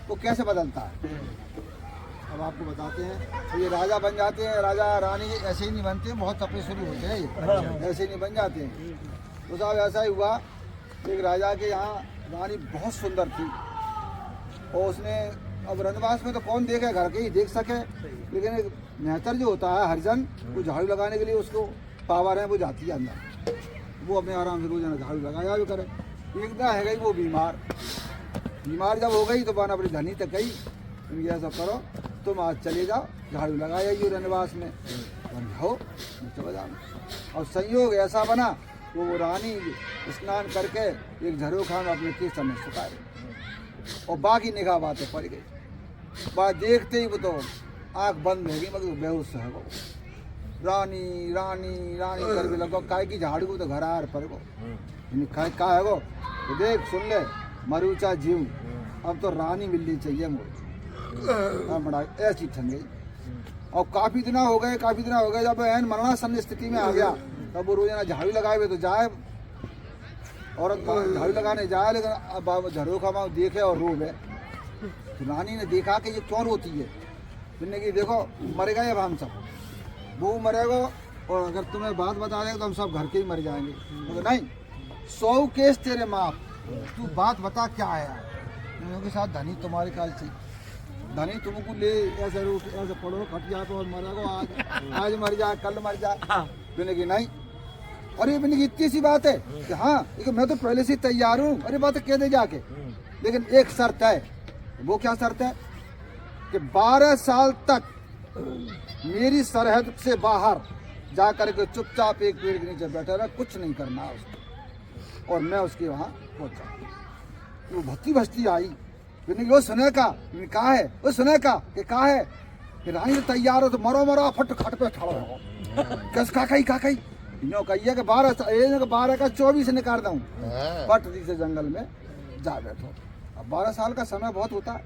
वो कैसे बदलता है। अब आपको बताते हैं। तो ये राजा बन जाते हैं, राजा रानी ऐसे ही नहीं बनते, बहुत तपस्वी होते हैं ये, ऐसे ही नहीं बन जाते हैं। तो साहब ऐसा ही हुआ, एक राजा के यहाँ रानी बहुत सुंदर थी और उसने, अब रनवास में तो कौन देखे, घर के ही देख सके, लेकिन एक मेहतर जो होता है हरिजन, वो झाड़ू लगाने के लिए उसको पावर है, वो जाती है अंदर, वो अपने आराम से रोजाना झाड़ू लगाया भी करे। एक दिन है गई वो बीमार जब हो गई तो बन अपनी धनी तक गई, तुम ऐसा करो, तुम आज चले जाओ, झाड़ू लगाया ये रनवास में, हो चलो जाओ। और संयोग ऐसा बना वो रानी स्नान करके एक झरोखा में अपने केस में सुखा रही और बाकी निगाह बातें पड़ गई। बात देखते ही वो तो आँख बंद हो गई, मगर बेहोश है वो। रानी रानी रानी कर भी लगो, काय की झाड़ू तो घर आर पर गो, का है वो, तो देख सुन ले मरूचा जीव, अब तो रानी मिलनी चाहिए मुझे। बड़ा ऐसी ठन गई। और काफ़ी दिन हो गए जब एन मरणासन स्थिति में आ गया, तब वो रोजाना झाड़ू लगाए हुए तो जाए, औरत झाड़ू लगाने जाए, लेकिन अब झरोखा में देखे और रो गए। तो रानी ने देखा कि ये क्यों रोती है, तुमने कि देखो मर गए अब हम सब, वो मरेगा और अगर तुम्हें बात बता देगा तो हम सब घर के ही मर जाएंगे। तो नहीं, 100 केस तेरे माफ, तू बात बता क्या है। उनके साथ धनी तुम्हारे ख्याल से, धनी तुमको ले ऐसे रूप ऐसे पड़ो खटिया पे और मरेगा, आज मर जाए कल मर जाए। मैंने कि नहीं, अरे मैंने इतनी सी बात है कि हाँ मैं तो पहले से तैयार हूँ, अरे बात कह दे जाके, लेकिन एक शर्त है। वो क्या शर्त है कि 12 साल तक मेरी सरहद से बाहर जा कर के चुपचाप एक पेड़ के नीचे बैठा रहा, कुछ नहीं करना है उसको, और मैं उसके वहाँ पहुँचा। वो भत्ती भस्ती आई, वो सुने का कहा है, वो सुने का कि कहा है कि रानी तैयार हो तो मरो फट खट पे खड़ो, कस का कही इनो कहिए कि 12 का 24 निकाल दूँ, पट से जंगल में जा बैठो। अब 12 साल का समय बहुत होता है,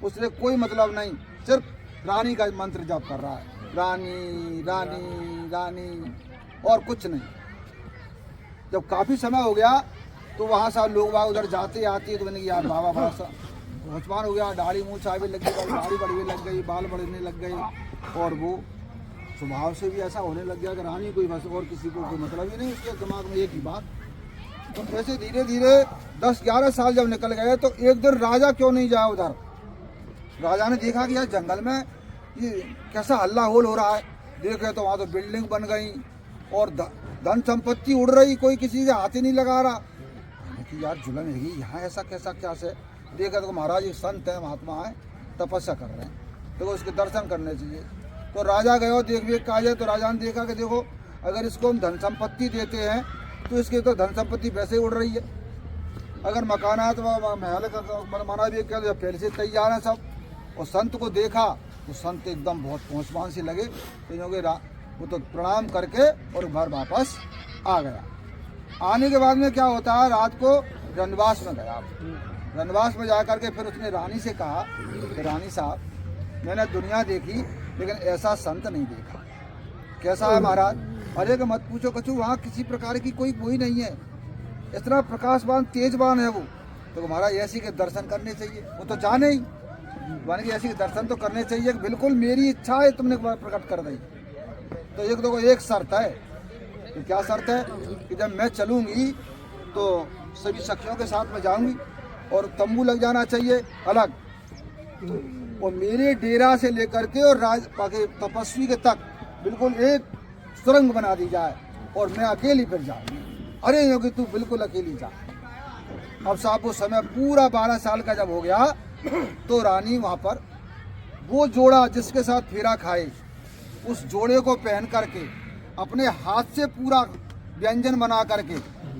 उससे कोई मतलब नहीं, सिर्फ रानी का मंत्र जप कर रहा है, रानी रानी रानी और कुछ नहीं। जब काफ़ी समय हो गया तो वहाँ से लोग वहाँ उधर जाते आते, तो मैंने यार बाबा बड़ा सा भोजमान हो गया, दाढ़ी मूछ आने लग गई, दाढ़ी बढ़ने लग गई, बाल बढ़ने लग गए, और वो स्वभाव से भी ऐसा होने लग गया कि रानी कोई बस और किसी को कोई मतलब ही नहीं, उसके दिमाग में एक ही बात। तो ऐसे धीरे धीरे 10-11 साल जब निकल गए तो एक दिन राजा क्यों नहीं जाए उधर। राजा ने देखा कि यार जंगल में ये कैसा हल्ला होल हो रहा है, देखे तो वहाँ तो बिल्डिंग बन गई और धन संपत्ति उड़ रही, कोई किसी से हाथ ही नहीं लगा रहा कि यार जुलन है यहाँ, ऐसा कैसा क्या से। देखा तो महाराज एक संत है, महात्मा है, तपस्या कर रहे हैं, तो उसके दर्शन करने चाहिए। तो राजा गए देख वेख कहा जाए, तो राजा ने देखा कि देखो अगर इसको हम धन संपत्ति देते हैं तो इसकी तो धन संपत्ति वैसे ही उड़ रही है, अगर मकानात व महल का मना भी क्या पहले से तैयार है सब। और संत को देखा तो संत एकदम बहुत पहुँचमान से लगे, तो वो तो प्रणाम करके और घर वापस आ गया। आने के बाद में क्या होता है, रात को रनवास में गया। रनवास में जा करके फिर उसने रानी से कहा कि रानी साहब मैंने दुनिया देखी लेकिन ऐसा संत नहीं देखा। कैसा है महाराज? अरे कि मत पूछो कछु, वहाँ किसी प्रकार की कोई नहीं है, इतना प्रकाशवान तेजवान है वो। तो महाराज ऐसी के दर्शन करने चाहिए, वो तो जाने ही मान के ऐसी के दर्शन तो करने चाहिए, बिल्कुल मेरी इच्छा है तुमने प्रकट कर दी। तो एक शर्त है। तो क्या शर्त है कि जब मैं चलूँगी तो सभी सखियों के साथ में जाऊँगी और तंबू लग जाना चाहिए अलग, और मेरे डेरा से लेकर के और तपस्वी के तक बिल्कुल एक सुरंग बना दी जाए और मैं अकेली फिर जाऊँगी। अरे योगी तू बिल्कुल अकेली जा। अब साहब वो समय पूरा 12 साल का जब हो गया तो रानी वहाँ पर वो जोड़ा जिसके साथ फेरा खाए, उस जोड़े को पहन करके अपने हाथ से पूरा व्यंजन बना करके,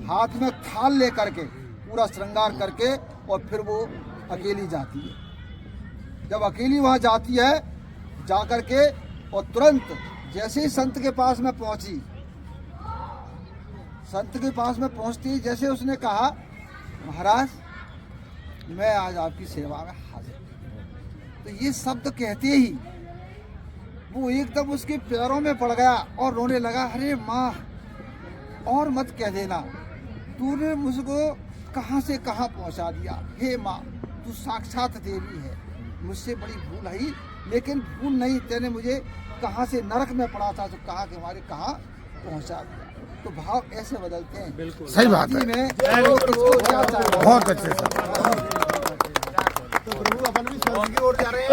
हाथ में थाल ले करके पूरा श्रृंगार करके, और फिर वो अकेली जाती है। जब अकेली वहाँ जाती है जा करके, और तुरंत जैसे ही संत के पास में पहुँची, संत के पास में पहुँचती जैसे उसने कहा महाराज मैं आज आपकी सेवा में हाजिर, तो ये शब्द कहते ही वो एकदम उसके पैरों में पड़ गया और रोने लगा। अरे माँ और मत कह देना, तूने मुझको कहाँ से कहाँ पहुँचा दिया, हे माँ तू तू साक्षात देवी है, मुझसे बड़ी भूल है, लेकिन भूल नहीं, तेने मुझे कहाँ से नरक में पड़ा था तो कहा कि हमारे कहाँ पहुँचा दिया। तो भाव ऐसे बदलते हैं। बिल्कुल सही बात है, में किसको क्या चाहिए। बहुत अच्छे से। तो प्रभु अपन भी स्वर्ग की ओर जा रहे हैं।